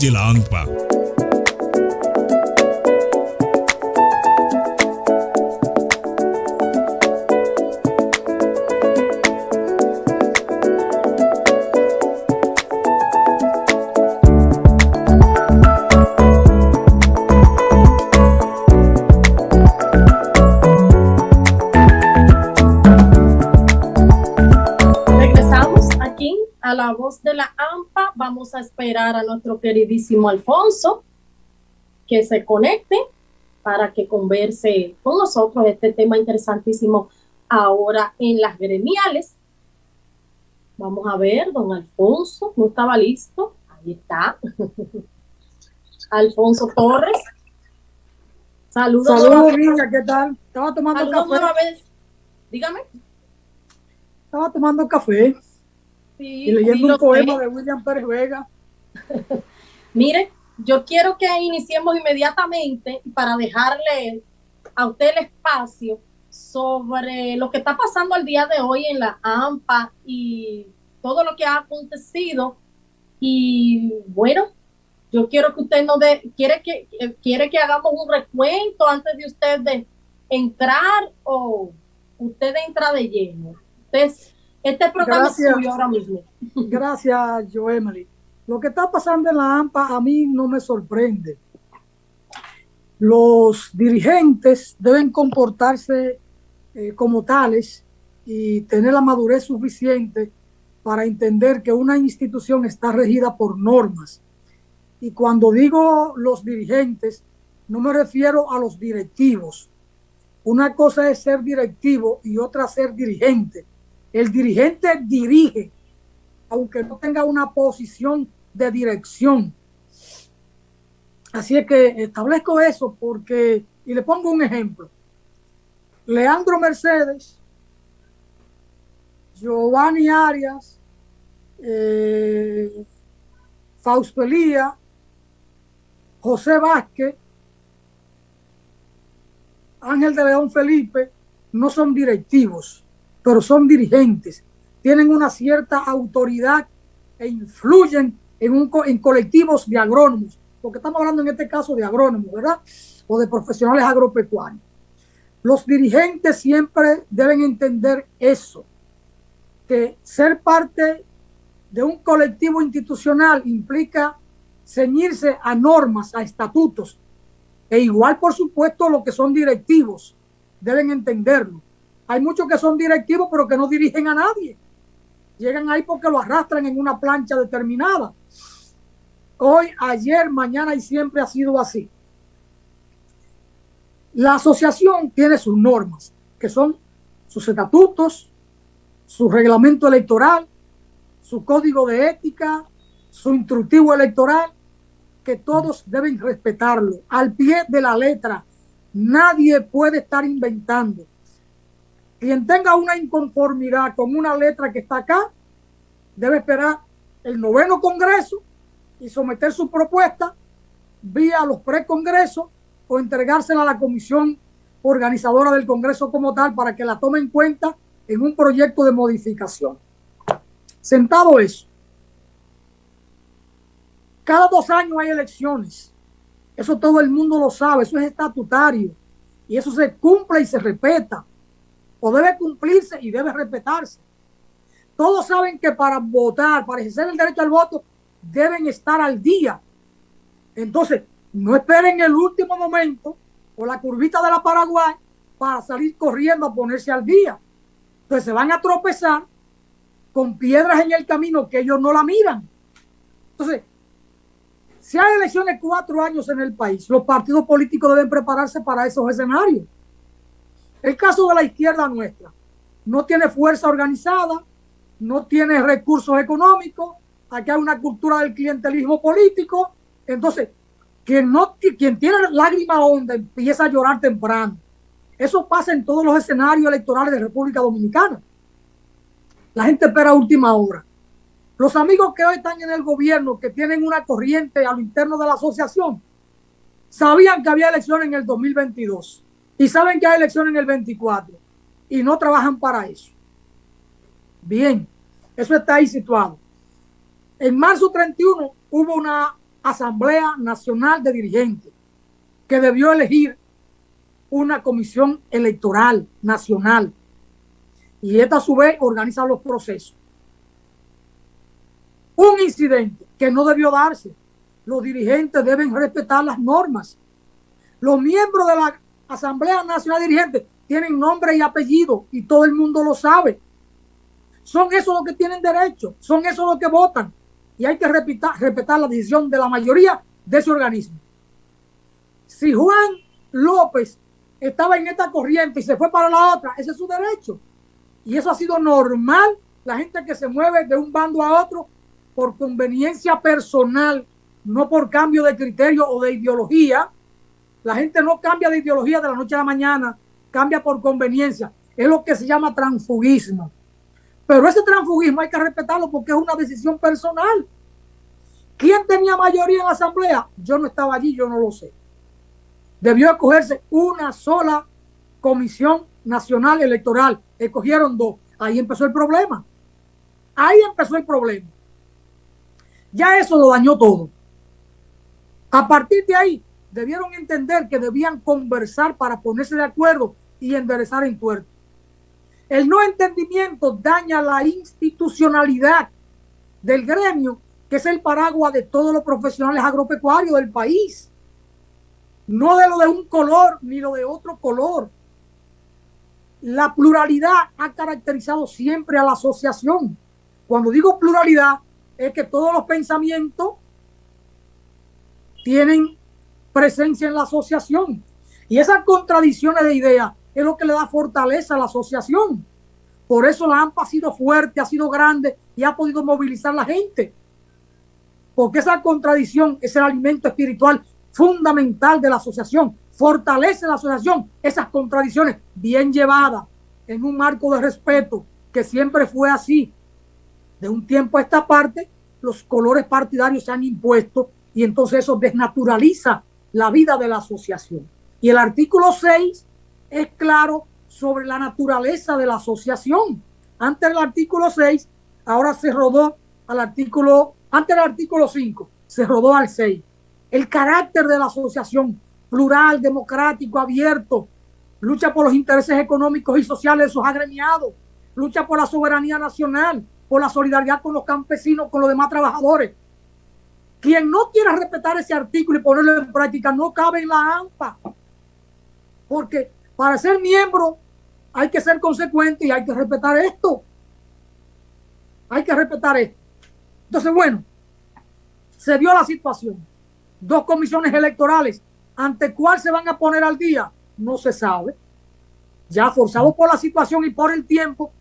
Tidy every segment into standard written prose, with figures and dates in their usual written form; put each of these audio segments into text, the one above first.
de la AMPA. A la voz de la AMPA, vamos a esperar a nuestro queridísimo Alfonso que se conecte para que converse con nosotros este tema interesantísimo ahora en las gremiales. Vamos a ver, don Alfonso, ¿no estaba listo? Ahí está. Alfonso Torres. Saludos. Saludos, niña, ¿qué tal? Estaba tomando Saludos café. Nueva vez. Dígame. Estaba tomando café. Sí, Y leyendo un poema sé. de William Pérez Vega. Mire, yo quiero que iniciemos inmediatamente para dejarle a usted el espacio sobre lo que está pasando el día de hoy en la AMPA y todo lo que ha acontecido. Y bueno, yo quiero que usted quiere que hagamos un recuento antes de usted de entrar, o usted entra de lleno. Este programa es suyo ahora mismo. Gracias, Joemely. Lo que está pasando en la AMPA a mí no me sorprende. Los dirigentes deben comportarse como tales y tener la madurez suficiente para entender que una institución está regida por normas. Y cuando digo los dirigentes, no me refiero a los directivos. Una cosa es ser directivo y otra ser dirigente. El dirigente dirige, aunque no tenga una posición de dirección. Así es que establezco eso porque, y le pongo un ejemplo. Leandro Mercedes, Giovanni Arias, Fausto Elías, José Vázquez, Ángel de León Felipe, no son directivos, pero son dirigentes. Tienen una cierta autoridad e influyen en colectivos de agrónomos, porque estamos hablando en este caso de agrónomos, ¿verdad? O de profesionales agropecuarios. Los dirigentes siempre deben entender eso, que ser parte de un colectivo institucional implica ceñirse a normas, a estatutos, e igual, por supuesto, los que son directivos deben entenderlo. Hay muchos que son directivos, pero que no dirigen a nadie. Llegan ahí porque lo arrastran en una plancha determinada. Hoy, ayer, mañana y siempre ha sido así. La asociación tiene sus normas, que son sus estatutos, su reglamento electoral, su código de ética, su instructivo electoral, que todos deben respetarlo al pie de la letra. Nadie puede estar inventando. Quien tenga una inconformidad con una letra que está acá, debe esperar el 9º Congreso y someter su propuesta vía los precongresos o entregársela a la comisión organizadora del Congreso como tal para que la tome en cuenta en un proyecto de modificación. Sentado eso, cada 2 años hay elecciones. Eso todo el mundo lo sabe, eso es estatutario. Y eso se cumple y se respeta. O debe cumplirse y debe respetarse. Todos saben que para votar, para ejercer el derecho al voto, deben estar al día. Entonces, no esperen el último momento o la curvita de la Paraguay para salir corriendo a ponerse al día. Entonces se van a tropezar con piedras en el camino que ellos no la miran. Entonces, si hay elecciones 4 años en el país, los partidos políticos deben prepararse para esos escenarios. El caso de la izquierda nuestra no tiene fuerza organizada, no tiene recursos económicos, aquí hay una cultura del clientelismo político. Entonces, quien tiene lágrima honda empieza a llorar temprano. Eso pasa en todos los escenarios electorales de República Dominicana. La gente espera a última hora. Los amigos que hoy están en el gobierno, que tienen una corriente a lo interno de la asociación, sabían que había elecciones en el 2022 y saben que hay elecciones en el 24 y no trabajan para eso. Bien, eso está ahí situado. En marzo 31 hubo una Asamblea Nacional de Dirigentes, que debió elegir una comisión electoral nacional. Y esta a su vez organiza los procesos. Un incidente que no debió darse. Los dirigentes deben respetar las normas. Los miembros de la Asamblea Nacional de Dirigentes tienen nombre y apellido y todo el mundo lo sabe. Son esos los que tienen derecho, son esos los que votan. Y hay que respetar la decisión de la mayoría de ese organismo. Si Juan López estaba en esta corriente y se fue para la otra, ese es su derecho. Y eso ha sido normal. La gente que se mueve de un bando a otro por conveniencia personal, no por cambio de criterio o de ideología. La gente no cambia de ideología de la noche a la mañana, cambia por conveniencia. Es lo que se llama transfugismo. Pero ese transfugismo hay que respetarlo porque es una decisión personal. ¿Quién tenía mayoría en la asamblea? Yo no estaba allí, yo no lo sé. Debió escogerse una sola comisión nacional electoral. Escogieron dos. Ahí empezó el problema. Ahí empezó el problema. Ya eso lo dañó todo. A partir de ahí, debieron entender que debían conversar para ponerse de acuerdo y enderezar el tuerto. El no entendimiento daña la institucionalidad del gremio, que es el paraguas de todos los profesionales agropecuarios del país. No de lo de un color ni lo de otro color. La pluralidad ha caracterizado siempre a la asociación. Cuando digo pluralidad, es que todos los pensamientos tienen presencia en la asociación. Y esas contradicciones de ideas es lo que le da fortaleza a la asociación. Por eso la AMPA ha sido fuerte, ha sido grande y ha podido movilizar a la gente. Porque esa contradicción es el alimento espiritual fundamental de la asociación. Fortalece la asociación esas contradicciones bien llevadas en un marco de respeto, que siempre fue así. De un tiempo a esta parte, los colores partidarios se han impuesto y entonces eso desnaturaliza la vida de la asociación. Y el artículo 6 es claro sobre la naturaleza de la asociación. Antes del artículo 6, ahora se rodó al artículo, antes del artículo 5, se rodó al 6. El carácter de la asociación, plural, democrático, abierto, lucha por los intereses económicos y sociales de sus agremiados, lucha por la soberanía nacional, por la solidaridad con los campesinos, con los demás trabajadores. Quien no quiera respetar ese artículo y ponerlo en práctica no cabe en la AMPA. Porque para ser miembro hay que ser consecuente y hay que respetar esto. Hay que respetar esto. Entonces, bueno, se dio la situación. Dos comisiones electorales. ¿Ante cuál se van a poner al día? No se sabe. Ya forzados por la situación y por el tiempo,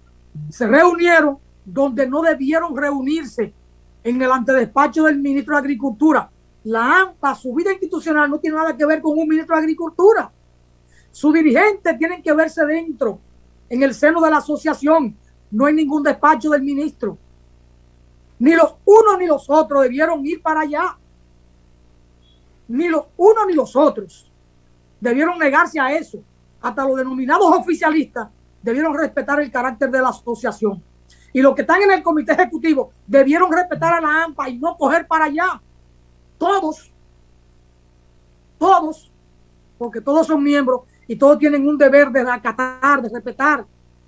se reunieron donde no debieron reunirse, en el antedespacho del ministro de Agricultura. La AMPA, su vida institucional no tiene nada que ver con un ministro de Agricultura. Sus dirigentes tienen que verse dentro, en el seno de la asociación. No hay ningún despacho del ministro. Ni los unos ni los otros debieron ir para allá. Ni los unos ni los otros debieron negarse a eso. Hasta los denominados oficialistas debieron respetar el carácter de la asociación. Y los que están en el comité ejecutivo debieron respetar a la AMPA y no coger para allá. Todos, porque todos son miembros y todos tienen un deber de acatar, de respetar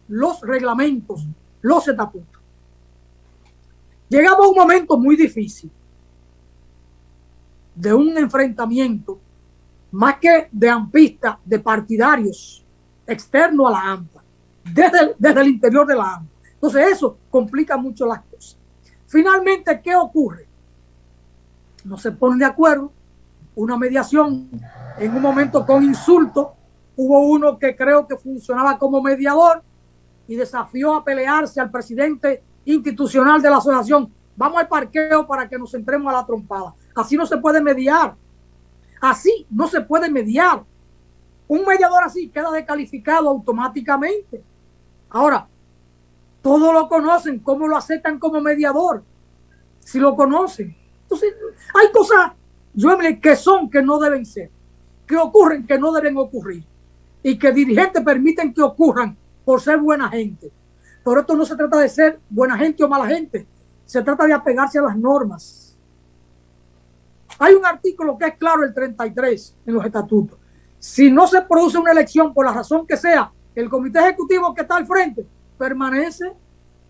los reglamentos, los estatutos. Llegamos a un momento muy difícil de un enfrentamiento, más que de ampistas, de partidarios externos a la AMPA, desde el interior de la AMPA. Entonces eso complica mucho las cosas. Finalmente, ¿qué ocurre? No se ponen de acuerdo, una mediación, en un momento con insultos, hubo uno que creo que funcionaba como mediador y desafió a pelearse al presidente institucional de la asociación. Vamos al parqueo para que nos entremos a la trompada. Así no se puede mediar. Así no se puede mediar. Un mediador así queda descalificado automáticamente. Ahora, todos lo conocen, ¿cómo lo aceptan como mediador? Si lo conocen. Entonces, hay cosas, que no deben ser, que ocurren que no deben ocurrir y que dirigentes permiten que ocurran por ser buena gente. Pero esto no se trata de ser buena gente o mala gente, se trata de apegarse a las normas. Hay un artículo que es claro, el 33 en los estatutos. Si no se produce una elección por la razón que sea, el comité ejecutivo que está al frente permanece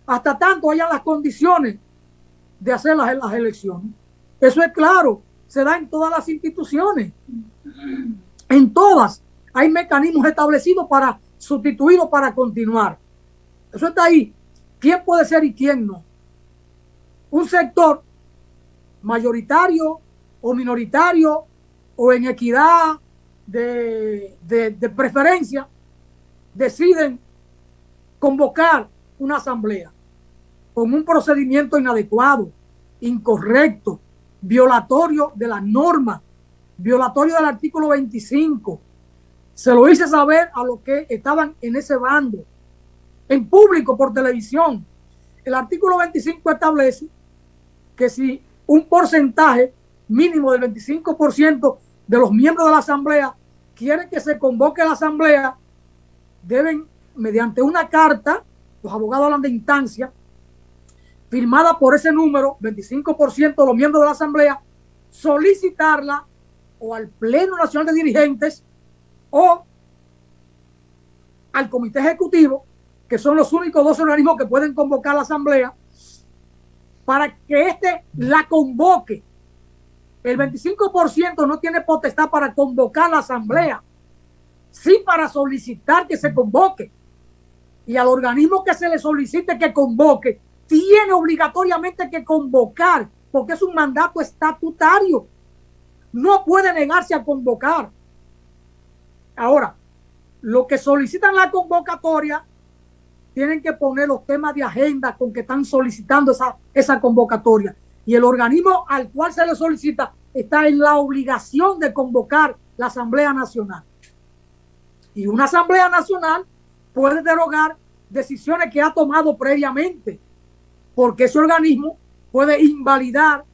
hasta tanto hayan las condiciones de hacer las elecciones. Eso es claro, se da en todas las instituciones. En todas hay mecanismos establecidos para sustituir o para continuar. Eso está ahí. ¿Quién puede ser y quién no? Un sector mayoritario o minoritario o en equidad de preferencia deciden convocar una asamblea con un procedimiento inadecuado, incorrecto, violatorio de la norma, violatorio del artículo 25. Se lo hice saber a los que estaban en ese bando, en público, por televisión. El artículo 25 establece que si un porcentaje mínimo del 25% de los miembros de la asamblea quieren que se convoque la asamblea, deben, mediante una carta, los abogados hablan de instancia, firmada por ese número, 25% de los miembros de la asamblea, solicitarla o al Pleno Nacional de Dirigentes o al Comité Ejecutivo, que son los únicos dos organismos que pueden convocar la asamblea, para que éste la convoque. El 25% no tiene potestad para convocar la asamblea, sí para solicitar que se convoque. Y al organismo que se le solicite que convoque, tiene obligatoriamente que convocar, porque es un mandato estatutario. No puede negarse a convocar. Ahora, los que solicitan la convocatoria tienen que poner los temas de agenda con que están solicitando esa convocatoria. Y el organismo al cual se le solicita está en la obligación de convocar la Asamblea Nacional. Y una Asamblea Nacional puede derogar decisiones que ha tomado previamente, porque ese organismo puede invalidar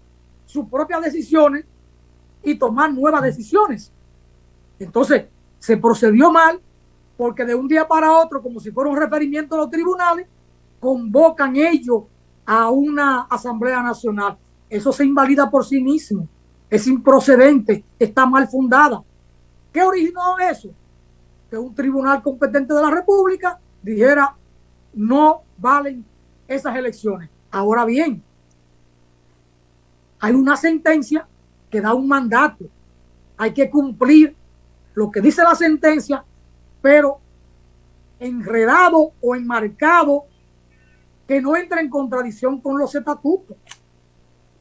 sus propias decisiones y tomar nuevas decisiones. Entonces, se procedió mal porque de un día para otro, como si fuera un referimiento de los tribunales, convocan ellos a una Asamblea Nacional. Eso se invalida por sí mismo, es improcedente, está mal fundada. ¿Qué originó eso? Que un tribunal competente de la República dijera, no valen esas elecciones. Ahora bien, hay una sentencia que da un mandato, hay que cumplir lo que dice la sentencia, pero enredado o enmarcado, que no entre en contradicción con los estatutos.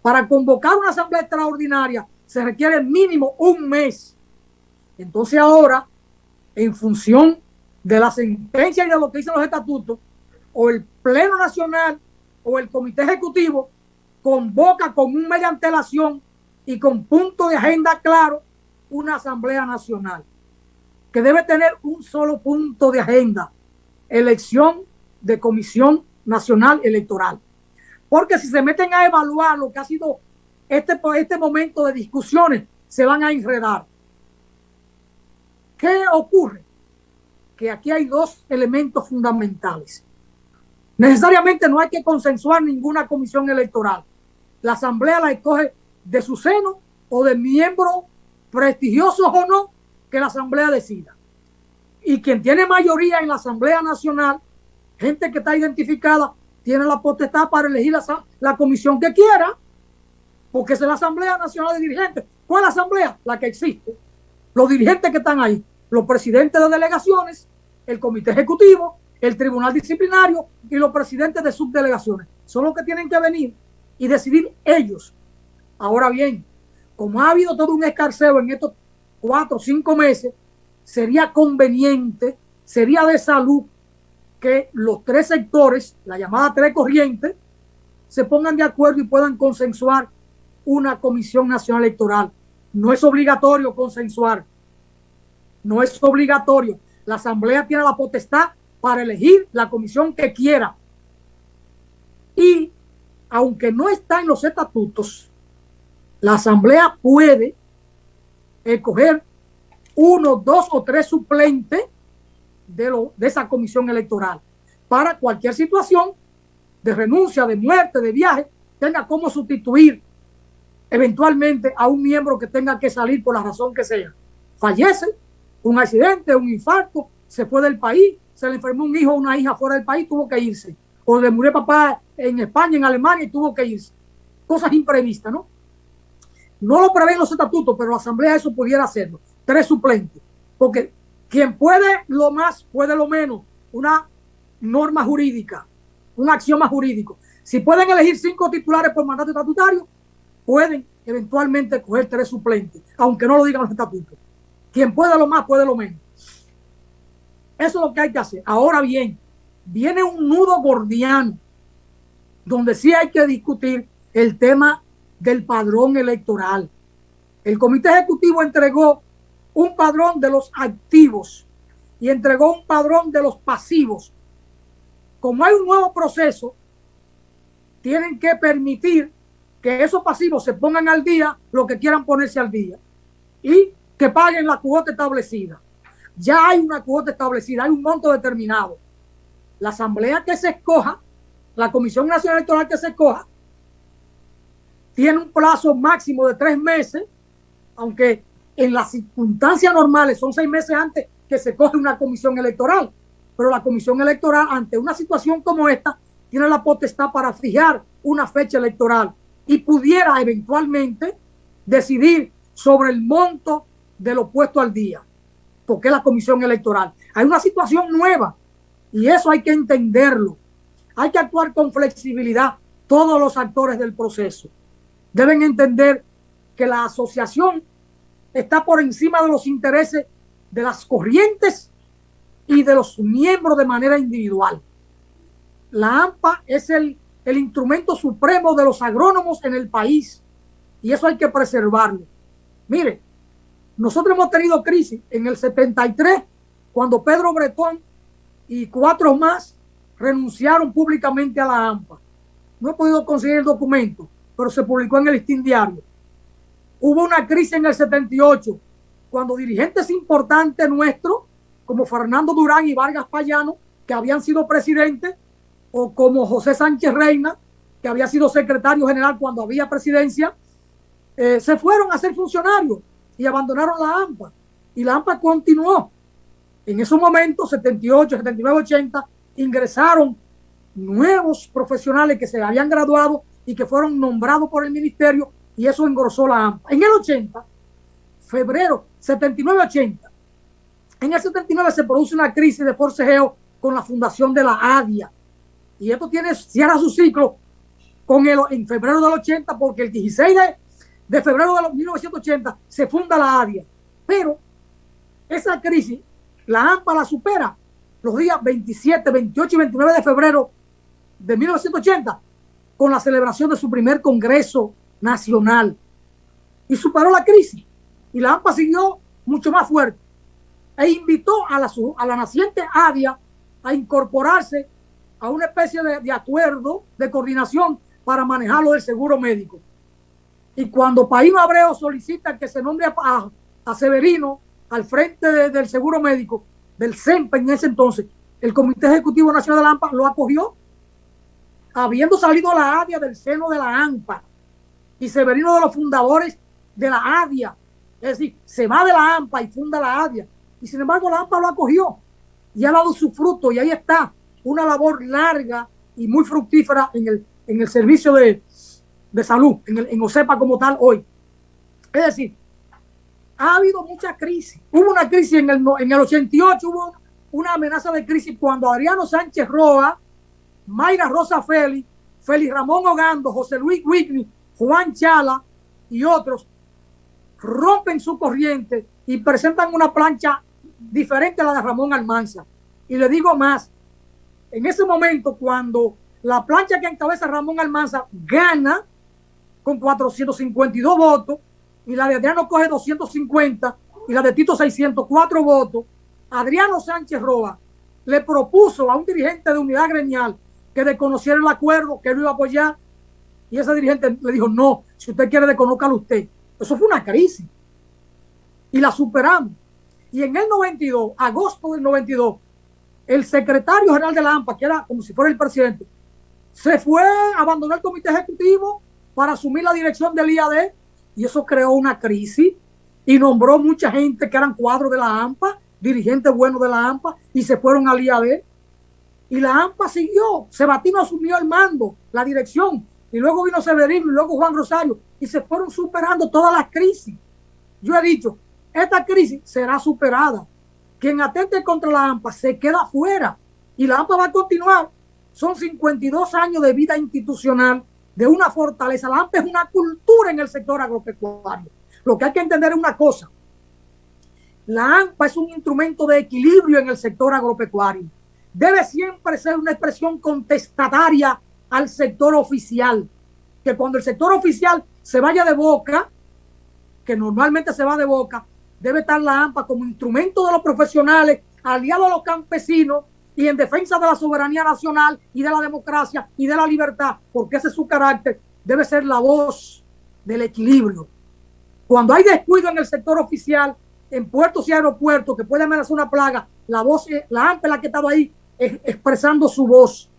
Para convocar una asamblea extraordinaria se requiere mínimo un mes. Entonces ahora, en función de la sentencia y de lo que dicen los estatutos, o el Pleno Nacional o el Comité Ejecutivo convoca con un mes de antelación y con punto de agenda claro una Asamblea Nacional, que debe tener un solo punto de agenda: elección de Comisión Nacional Electoral. Porque si se meten a evaluar lo que ha sido este momento de discusiones, se van a enredar. ¿Qué ocurre? Que aquí hay dos elementos fundamentales. Necesariamente no hay que consensuar ninguna comisión electoral. La asamblea la escoge de su seno o de miembros prestigiosos o no, que la asamblea decida. Y quien tiene mayoría en la Asamblea Nacional, gente que está identificada, tiene la potestad para elegir la comisión que quiera, porque es la Asamblea Nacional de Dirigentes. ¿Cuál asamblea? La que existe. Los dirigentes que están ahí, los presidentes de delegaciones, el comité ejecutivo, el tribunal disciplinario y los presidentes de subdelegaciones. Son los que tienen que venir y decidir ellos. Ahora bien, como ha habido todo un escarceo en estos 4 o 5 meses, sería conveniente, sería de salud que los tres sectores, la llamada tres corrientes, se pongan de acuerdo y puedan consensuar una comisión nacional electoral. No es obligatorio consensuar, no es obligatorio. La asamblea tiene la potestad para elegir la comisión que quiera. Y aunque no está en los estatutos, la asamblea puede escoger 1, 2 o 3 suplentes de esa comisión electoral para cualquier situación de renuncia, de muerte, de viaje, tenga cómo sustituir eventualmente a un miembro que tenga que salir por la razón que sea. Fallece, un accidente, un infarto, se fue del país, se le enfermó un hijo o una hija fuera del país, tuvo que irse. O le murió papá en España, en Alemania y tuvo que irse. Cosas imprevistas, ¿no? No lo prevén los estatutos, pero la Asamblea eso pudiera hacerlo. 3 suplentes. Porque quien puede lo más, puede lo menos. Una norma jurídica, un axioma jurídico. Si pueden elegir 5 titulares por mandato estatutario, pueden eventualmente coger 3 suplentes, aunque no lo digan los estatutos. Quien puede lo más, puede lo menos. Eso es lo que hay que hacer. Ahora bien, viene un nudo gordiano, donde sí hay que discutir el tema del padrón electoral. El Comité Ejecutivo entregó un padrón de los activos y entregó un padrón de los pasivos. Como hay un nuevo proceso, tienen que permitir que esos pasivos se pongan al día, lo que quieran ponerse al día, y que paguen la cuota establecida. Ya hay una cuota establecida, hay un monto determinado. La asamblea que se escoja, la Comisión Nacional Electoral que se escoja, tiene un plazo máximo de 3 meses, aunque en las circunstancias normales son 6 meses antes que se coge una comisión electoral. Pero la comisión electoral, ante una situación como esta, tiene la potestad para fijar una fecha electoral y pudiera eventualmente decidir sobre el monto de lo puesto al día, porque es la comisión electoral. Hay una situación nueva y eso hay que entenderlo. Hay que actuar con flexibilidad todos los actores del proceso. Deben entender que la asociación está por encima de los intereses de las corrientes y de los miembros de manera individual. La AMPA es el instrumento supremo de los agrónomos en el país y eso hay que preservarlo. Mire, nosotros hemos tenido crisis en el 73 cuando Pedro Bretón y 4 más renunciaron públicamente a la AMPA. No he podido conseguir el documento, pero se publicó en el Listín Diario. Hubo una crisis en el 78, cuando dirigentes importantes nuestros, como Fernando Durán y Vargas Payano, que habían sido presidentes, o como José Sánchez Reina, que había sido secretario general cuando había presidencia, se fueron a ser funcionarios y abandonaron la AMPA. Y la AMPA continuó. En esos momentos, 78, 79, 80, ingresaron nuevos profesionales que se habían graduado y que fueron nombrados por el ministerio y eso engrosó la AMPA. En el 80, febrero, 79-80, en el 79 se produce una crisis de forcejeo con la fundación de la ADIA. Y esto cierra su ciclo en febrero del 80, porque el 16 de febrero de 1980 se funda la ADIA. Pero esa crisis, la AMPA la supera los días 27, 28 y 29 de febrero de 1980 con la celebración de su primer Congreso Nacional. Y superó la crisis. Y la AMPA siguió mucho más fuerte. E invitó a la naciente ADIA a incorporarse a una especie de acuerdo, de coordinación para manejar lo del seguro médico. Y cuando Paíno Abreu solicita que se nombre a Severino al frente del seguro médico, del CEMPE en ese entonces, el Comité Ejecutivo Nacional de la AMPA lo acogió, habiendo salido la ADIA del seno de la AMPA y Severino de los fundadores de la ADIA. Es decir, se va de la AMPA y funda la ADIA. Y sin embargo la AMPA lo acogió y ha dado su fruto y ahí está una labor larga y muy fructífera en el servicio de salud, en OSEPA como tal hoy. Es decir, ha habido mucha crisis. Hubo una crisis en el 88, hubo una amenaza de crisis cuando Adriano Sánchez Roa, Mayra Rosa Félix, Félix Ramón Ogando, José Luis Whitney, Juan Chala y otros rompen su corriente y presentan una plancha diferente a la de Ramón Almanza. Y le digo más, en ese momento cuando la plancha que encabeza Ramón Almanza gana con 452 votos y la de Adriano coge 250 y la de Tito 604 votos, Adriano Sánchez Roa le propuso a un dirigente de unidad gremial que desconociera el acuerdo, que lo iba a apoyar, y ese dirigente le dijo, no, si usted quiere desconócalo usted. Eso fue una crisis y la superamos. Y en el 92, agosto del 92, el secretario general de la AMPA, que era como si fuera el presidente, se fue a abandonar el comité ejecutivo para asumir la dirección del IAD y eso creó una crisis y nombró mucha gente que eran cuadros de la AMPA, dirigentes buenos de la AMPA, y se fueron al IAD. Y la AMPA siguió. Sebatino asumió el mando, la dirección, y luego vino Severino y luego Juan Rosario, y se fueron superando todas las crisis. Yo he dicho, esta crisis será superada. Quien atente contra la AMPA se queda fuera, y la AMPA va a continuar. Son 52 años de vida institucional, de una fortaleza. La AMPA es una cultura en el sector agropecuario. Lo que hay que entender es una cosa. La AMPA es un instrumento de equilibrio en el sector agropecuario. Debe siempre ser una expresión contestataria al sector oficial. Que cuando el sector oficial se vaya de boca, que normalmente se va de boca, debe estar la AMPA como instrumento de los profesionales, aliado a los campesinos y en defensa de la soberanía nacional y de la democracia y de la libertad, porque ese es su carácter. Debe ser la voz del equilibrio. Cuando hay descuido en el sector oficial, en puertos y aeropuertos, que puede amenazar una plaga, la voz, la AMPA es la que ha estado ahí expresando su voz,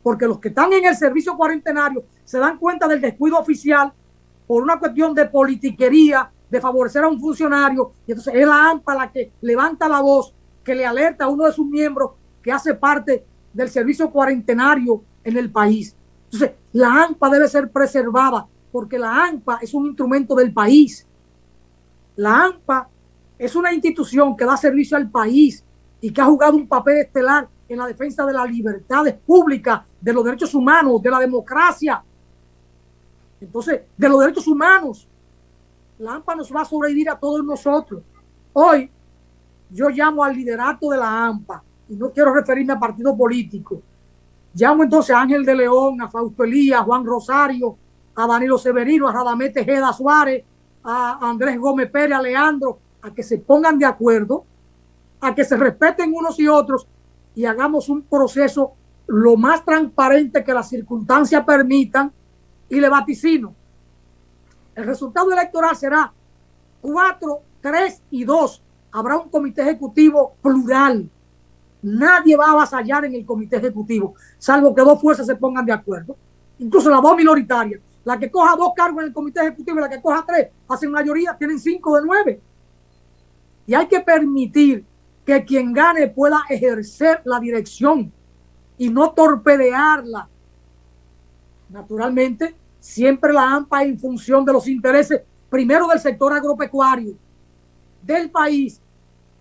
porque los que están en el servicio cuarentenario se dan cuenta del descuido oficial por una cuestión de politiquería, de favorecer a un funcionario, y entonces es la AMPA la que levanta la voz, que le alerta a uno de sus miembros que hace parte del servicio cuarentenario en el país. Entonces, la AMPA debe ser preservada, porque la AMPA es un instrumento del país. La AMPA es una institución que da servicio al país y que ha jugado un papel estelar en la defensa de las libertades públicas, de los derechos humanos, de la democracia. Entonces, de los derechos humanos, la AMPA nos va a sobrevivir a todos nosotros. Hoy, yo llamo al liderato de la AMPA, y no quiero referirme a partido político. Llamo entonces a Ángel de León, a Fausto Elías, a Juan Rosario, a Danilo Severino, a Radamés Tejeda Suárez, a Andrés Gómez Pérez, a Leandro, a que se pongan de acuerdo, a que se respeten unos y otros y hagamos un proceso lo más transparente que las circunstancias permitan. Y le vaticino, el resultado electoral será 4, 3 y 2. Habrá un comité ejecutivo plural. Nadie va a avasallar en el comité ejecutivo, salvo que 2 fuerzas se pongan de acuerdo. Incluso las 2 minoritarias. La que coja 2 cargos en el comité ejecutivo y la que coja 3, hacen mayoría, tienen 5 de 9. Y hay que permitir que quien gane pueda ejercer la dirección y no torpedearla. Naturalmente, siempre la AMPA en función de los intereses, primero del sector agropecuario, del país,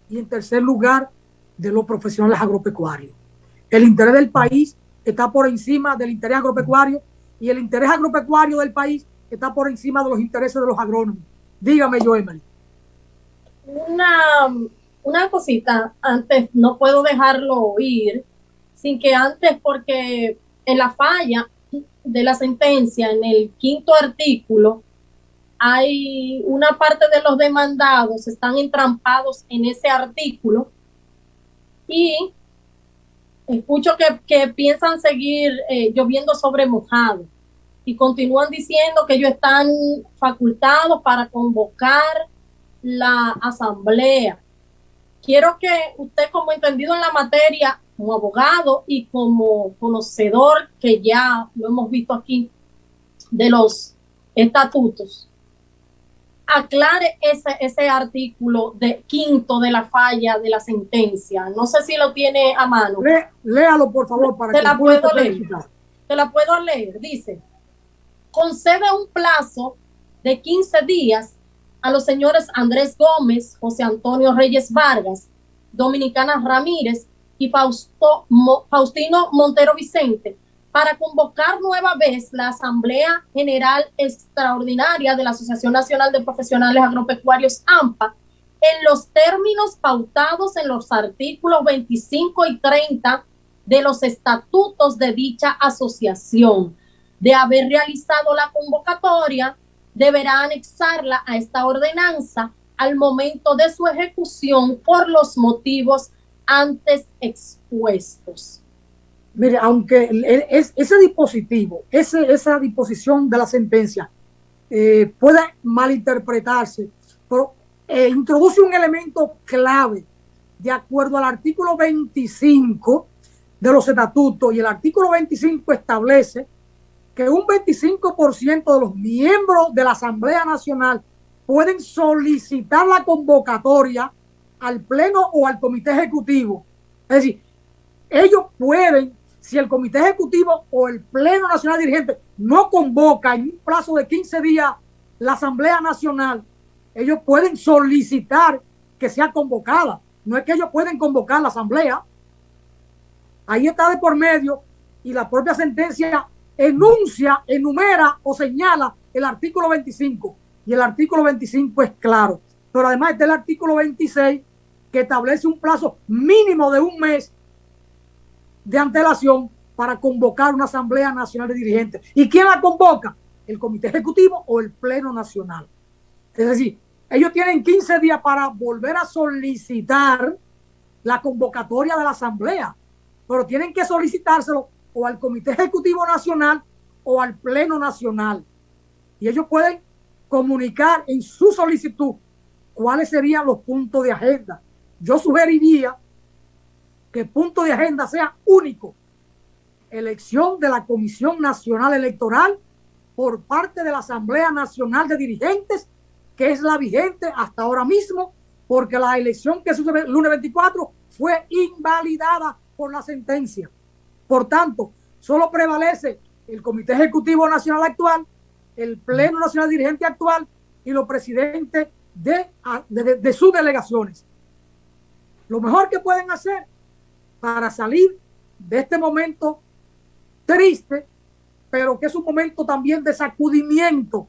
y en tercer lugar, de los profesionales agropecuarios. El interés del país está por encima del interés agropecuario y el interés agropecuario del país está por encima de los intereses de los agrónomos. Dígame, Joemel. Una cosita, antes no puedo dejarlo ir, sin que antes, porque en la falla de la sentencia, en el 5º artículo, hay una parte de los demandados, están entrampados en ese artículo, y escucho que piensan seguir lloviendo sobre mojado, y continúan diciendo que ellos están facultados para convocar la asamblea. Quiero que usted, como entendido en la materia, como abogado y como conocedor, que ya lo hemos visto aquí, de los estatutos, aclare ese artículo de 5º de la falla de la sentencia. No sé si lo tiene a mano. Léalo, por favor, para que la puedo leer. Te la puedo leer. Dice: concede un plazo de 15 días a los señores Andrés Gómez, José Antonio Reyes Vargas, Dominicana Ramírez y Faustino Montero Vicente para convocar nueva vez la Asamblea General Extraordinaria de la Asociación Nacional de Profesionales Agropecuarios AMPA en los términos pautados en los artículos 25 y 30 de los estatutos de dicha asociación. De haber realizado la convocatoria, deberá anexarla a esta ordenanza al momento de su ejecución por los motivos antes expuestos. Mire, aunque ese dispositivo, esa disposición de la sentencia puede malinterpretarse, pero introduce un elemento clave de acuerdo al artículo 25 de los estatutos, y el artículo 25 establece que un 25% de los miembros de la Asamblea Nacional pueden solicitar la convocatoria al Pleno o al Comité Ejecutivo. Es decir, ellos pueden, si el Comité Ejecutivo o el Pleno Nacional Dirigente no convoca en un plazo de 15 días la Asamblea Nacional, ellos pueden solicitar que sea convocada. No es que ellos pueden convocar la Asamblea. Ahí está de por medio, y la propia sentencia enuncia, enumera o señala el artículo 25. Y el artículo 25 es claro. Pero además está el artículo 26, que establece un plazo mínimo de un mes de antelación para convocar una Asamblea Nacional de Dirigentes. ¿Y quién la convoca? El Comité Ejecutivo o el Pleno Nacional. Es decir, ellos tienen 15 días para volver a solicitar la convocatoria de la Asamblea, pero tienen que solicitárselo o al Comité Ejecutivo Nacional o al Pleno Nacional. Y ellos pueden comunicar en su solicitud cuáles serían los puntos de agenda. Yo sugeriría que el punto de agenda sea único: elección de la Comisión Nacional Electoral por parte de la Asamblea Nacional de Dirigentes, que es la vigente hasta ahora mismo, porque la elección que sucede el lunes 24 fue invalidada por la sentencia. Por tanto, solo prevalece el Comité Ejecutivo Nacional actual, el Pleno Nacional Dirigente actual y los presidentes de sus delegaciones. Lo mejor que pueden hacer para salir de este momento triste, pero que es un momento también de sacudimiento,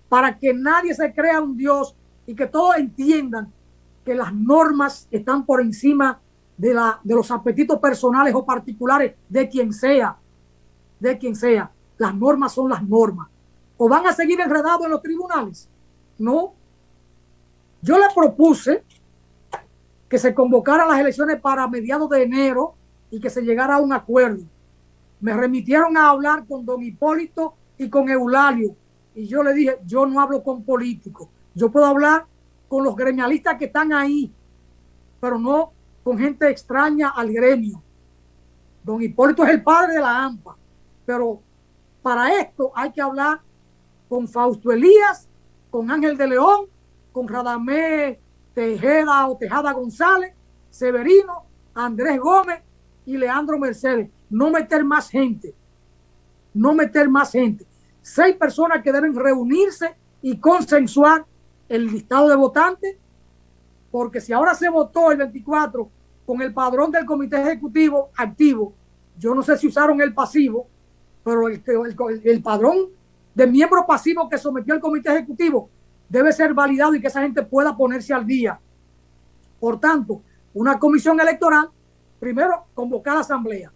para que nadie se crea un Dios y que todos entiendan que las normas están por encima de los apetitos personales o particulares de quien sea. Las normas son las normas. ¿O van a seguir enredados en los tribunales? No. Yo le propuse que se convocaran las elecciones para mediados de enero y que se llegara a un acuerdo. Me remitieron a hablar con don Hipólito y con Eulalio, y yo le dije, yo no hablo con políticos, yo puedo hablar con los gremialistas que están ahí, pero no con gente extraña al gremio. Don Hipólito es el padre de la AMPA, pero para esto hay que hablar con Fausto Elías, con Ángel de León, con Radamés Tejeda o Tejada González, Severino, Andrés Gómez y Leandro Mercedes. No meter más gente. 6 personas que deben reunirse y consensuar el listado de votantes, porque si ahora se votó el 24 con el padrón del Comité Ejecutivo activo, yo no sé si usaron el pasivo, pero el padrón de miembros pasivos que sometió el Comité Ejecutivo debe ser validado y que esa gente pueda ponerse al día. Por tanto, una comisión electoral, primero convocar a la asamblea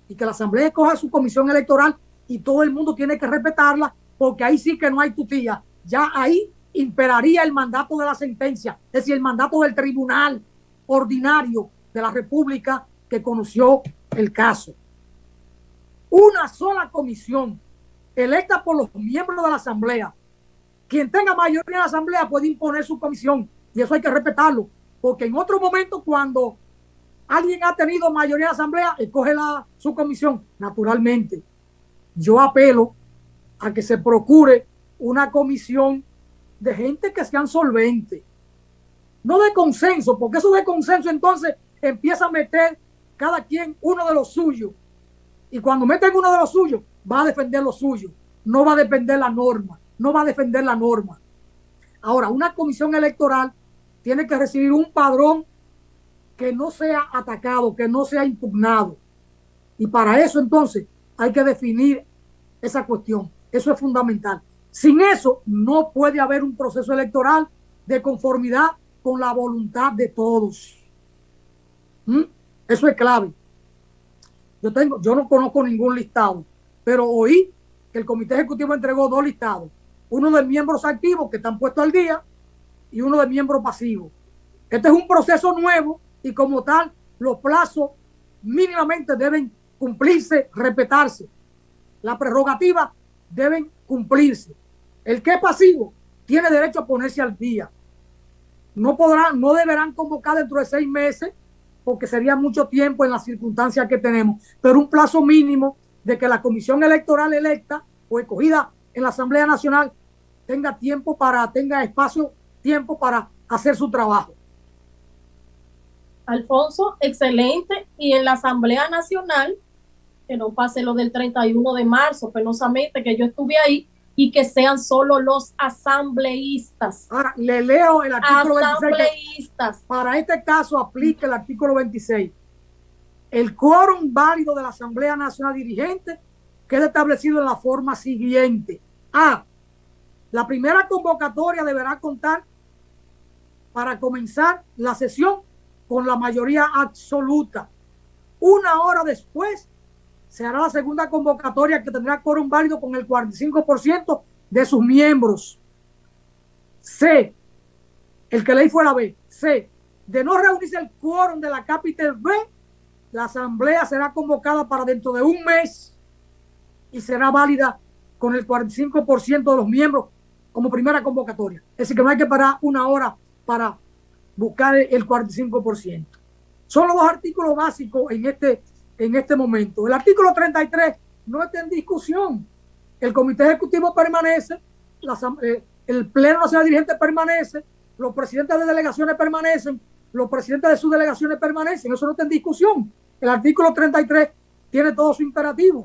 y que la asamblea escoja su comisión electoral, y todo el mundo tiene que respetarla, porque ahí sí que no hay tutía. Ya ahí imperaría el mandato de la sentencia, es decir, el mandato del tribunal ordinario de la República que conoció el caso. Una sola comisión electa por los miembros de la asamblea. Quien tenga mayoría en la asamblea puede imponer su comisión, y eso hay que respetarlo, porque en otro momento, cuando alguien ha tenido mayoría en la asamblea, escoge su comisión. Naturalmente, yo apelo a que se procure una comisión de gente que sean solventes, no de consenso, porque eso de consenso entonces empieza a meter cada quien uno de los suyos, y cuando meten uno de los suyos va a defender lo suyo, no va a defender la norma. Ahora, una comisión electoral tiene que recibir un padrón que no sea atacado, que no sea impugnado, y para eso entonces hay que definir esa cuestión. Eso es fundamental. Sin eso no puede haber un proceso electoral de conformidad con la voluntad de todos. Eso es clave. Yo no conozco ningún listado, pero oí que el Comité Ejecutivo entregó 2 listados, uno de miembros activos que están puestos al día y uno de miembros pasivos. Este es un proceso nuevo y como tal los plazos mínimamente deben cumplirse, respetarse. Las prerrogativas deben cumplirse. El que es pasivo tiene derecho a ponerse al día. No deberán convocar dentro de 6 meses, porque sería mucho tiempo en las circunstancias que tenemos, pero un plazo mínimo de que la comisión electoral electa o escogida en la Asamblea Nacional tenga espacio tiempo para hacer su trabajo. Alfonso, excelente. Y en la Asamblea Nacional, que no pase lo del 31 de marzo, penosamente, que yo estuve ahí, y que sean solo los asambleístas. Ahora, le leo el artículo 26. Para este caso aplica el artículo 26. El quórum válido de la Asamblea Nacional Dirigente queda establecido en la forma siguiente. A. La primera convocatoria deberá contar para comenzar la sesión con la mayoría absoluta. Una hora después se hará la segunda convocatoria, que tendrá quórum válido con el 45% de sus miembros. C. El que leí fue la B. C. De no reunirse el quórum de la capital B, la asamblea será convocada para dentro de un mes y será válida con el 45% de los miembros como primera convocatoria. Es decir, que no hay que parar una hora para buscar el 45%. Son los dos artículos básicos en este momento. El artículo 33 no está en discusión. El comité ejecutivo permanece, el pleno nacional dirigente permanece, los presidentes de delegaciones permanecen, los presidentes de subdelegaciones permanecen. Eso no está en discusión. El artículo 33 tiene todo su imperativo.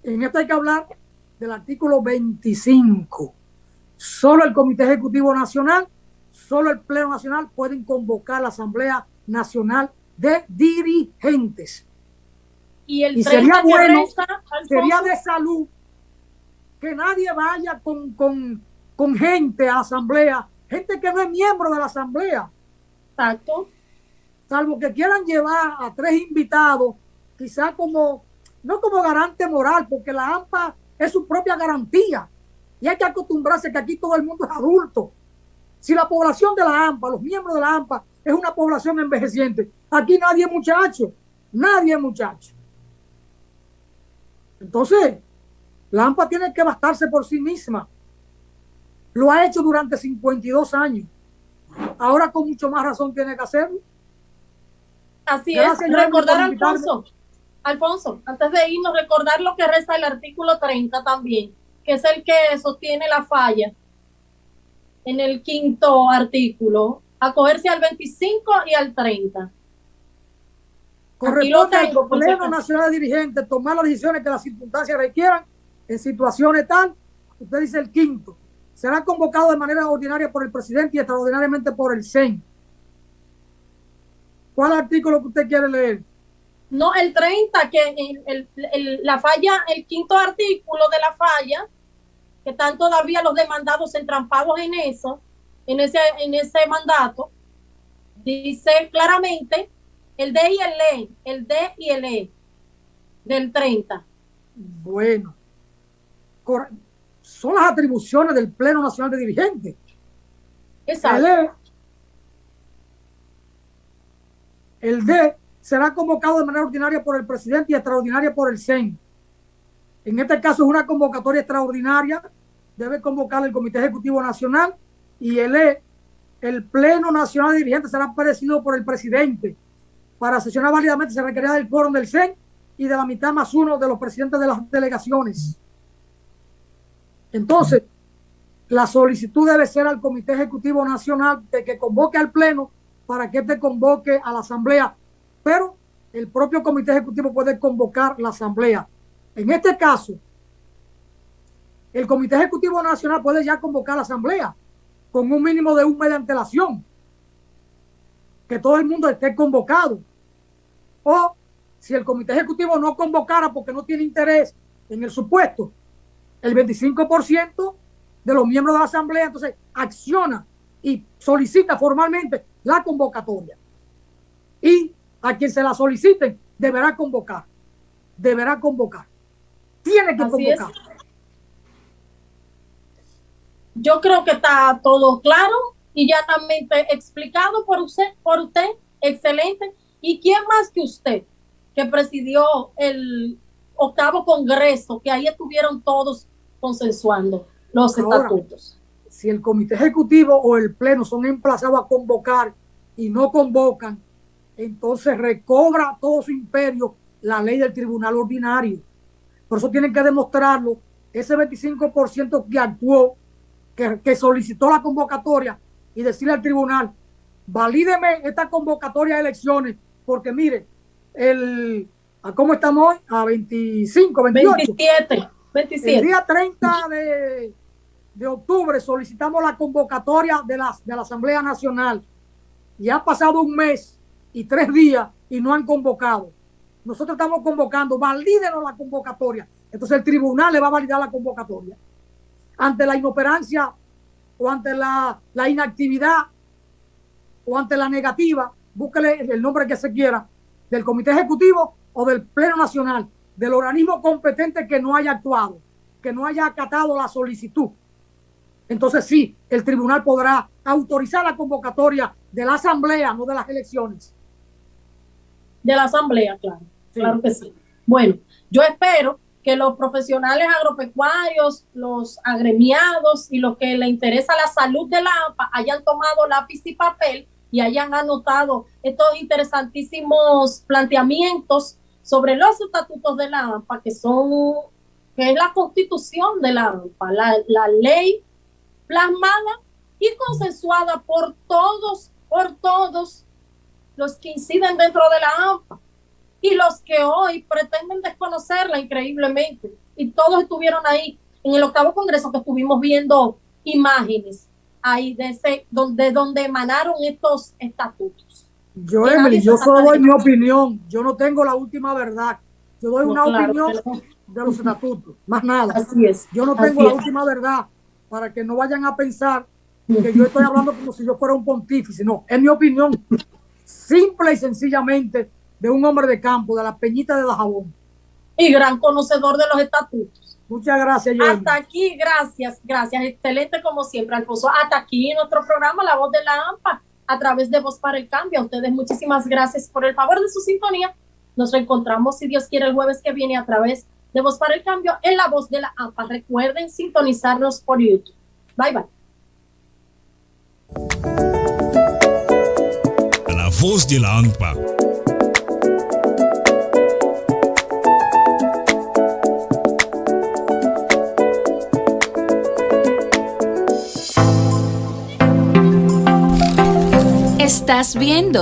En esto hay que hablar del artículo 25. Solo el comité ejecutivo nacional, solo el pleno nacional pueden convocar la Asamblea Nacional de Dirigentes. Y sería bueno, sería de salud que nadie vaya con gente a la asamblea, gente que no es miembro de la asamblea. Exacto. Salvo que quieran llevar a 3 invitados, quizá no como garante moral, porque la AMPA es su propia garantía. Y hay que acostumbrarse que aquí todo el mundo es adulto. Si la población de la AMPA, los miembros de la AMPA, es una población envejeciente, aquí nadie es muchacho, nadie es muchacho. Entonces, la AMPA tiene que bastarse por sí misma. Lo ha hecho durante 52 años. Ahora con mucho más razón tiene que hacerlo. Así gracias, es. Recordar, Alfonso, antes de irnos, recordar lo que resta el artículo 30 también, que es el que sostiene la falla en el 5º artículo, acogerse al 25 y al 30. Corresponde al Pleno Nacional de Dirigentes tomar las decisiones que las circunstancias requieran en situaciones tal. Usted dice el 5º. Será convocado de manera ordinaria por el presidente y extraordinariamente por el CEN. ¿Cuál artículo que usted quiere leer? No, el 30, que la falla, el 5º artículo de la falla, que están todavía los demandados entrampados en eso, en ese mandato, dice claramente el D y el E, el D y el E del 30. Bueno, son las atribuciones del Pleno Nacional de Dirigentes. Exacto. El D será convocado de manera ordinaria por el presidente y extraordinaria por el CEN. En este caso es una convocatoria extraordinaria, debe convocar el Comité Ejecutivo Nacional, y el E, el Pleno Nacional de Dirigentes, será presidido por el presidente. Para sesionar válidamente se requerirá del quórum del CEN y de la mitad más uno de los presidentes de las delegaciones. Entonces, la solicitud debe ser al Comité Ejecutivo Nacional de que convoque al Pleno para que éste convoque a la Asamblea, pero el propio Comité Ejecutivo puede convocar la Asamblea. En este caso, el Comité Ejecutivo Nacional puede ya convocar la Asamblea con un mínimo de un mes de antelación, que todo el mundo esté convocado. O si el Comité Ejecutivo no convocara porque no tiene interés en el supuesto, el 25% de los miembros de la Asamblea entonces acciona y solicita formalmente la convocatoria. Y a quien se la soliciten deberá convocar. Deberá convocar. Tiene que convocar. Yo creo que está todo claro y ya también explicado por usted. Excelente. ¿Y quién más que usted, que presidió el 8º Congreso, que ahí estuvieron todos consensuando los estatutos? Si el Comité Ejecutivo o el Pleno son emplazados a convocar y no convocan, entonces recobra todo su imperio la ley del Tribunal Ordinario. Por eso tienen que demostrarlo. Ese 25% que actuó, que solicitó la convocatoria, y decirle al tribunal, valídeme esta convocatoria de elecciones, porque mire, ¿cómo estamos hoy? A 25, 28. 27. El día 30 de octubre solicitamos la convocatoria de la Asamblea Nacional y ha pasado un mes y 3 días y no han convocado. Nosotros estamos convocando, valídenos la convocatoria. Entonces el tribunal le va a validar la convocatoria. Ante la inoperancia o ante la inactividad o ante la negativa, búsquele el nombre que se quiera, del Comité Ejecutivo o del Pleno Nacional, del organismo competente que no haya actuado, que no haya acatado la solicitud. Entonces sí, el tribunal podrá autorizar la convocatoria de la asamblea, no de las elecciones. De la asamblea, claro. Sí. Claro que sí. Bueno, yo espero que los profesionales agropecuarios, los agremiados y los que les interesa la salud de la AMPA hayan tomado lápiz y papel y hayan anotado estos interesantísimos planteamientos sobre los estatutos de la AMPA, que es la constitución de la AMPA, la ley plasmada y consensuada por todos los que inciden dentro de la AMPA y los que hoy pretenden desconocerla increíblemente. Y todos estuvieron ahí en el 8º Congreso, que estuvimos viendo imágenes ahí de donde emanaron estos estatutos. Yo, Emily, yo solo doy mi opinión. Yo no tengo la última verdad. Yo doy una opinión de los estatutos, más nada. Así es. Yo no tengo la última verdad, para que no vayan a pensar que yo estoy hablando como si yo fuera un pontífice. No, es mi opinión simple y sencillamente de un hombre de campo, de la Peñita de Dajabón. Y gran conocedor de los estatutos. Muchas gracias, Jenny. Hasta aquí, gracias. Excelente como siempre, Alfonso. Hasta aquí nuestro programa La Voz de la AMPA, a través de Voz para el Cambio. A ustedes muchísimas gracias por el favor de su sintonía. Nos reencontramos, si Dios quiere, el jueves que viene a través de Voz para el Cambio en La Voz de la AMPA. Recuerden sintonizarnos por YouTube. Bye, bye. La Voz de la AMPA. Estás viendo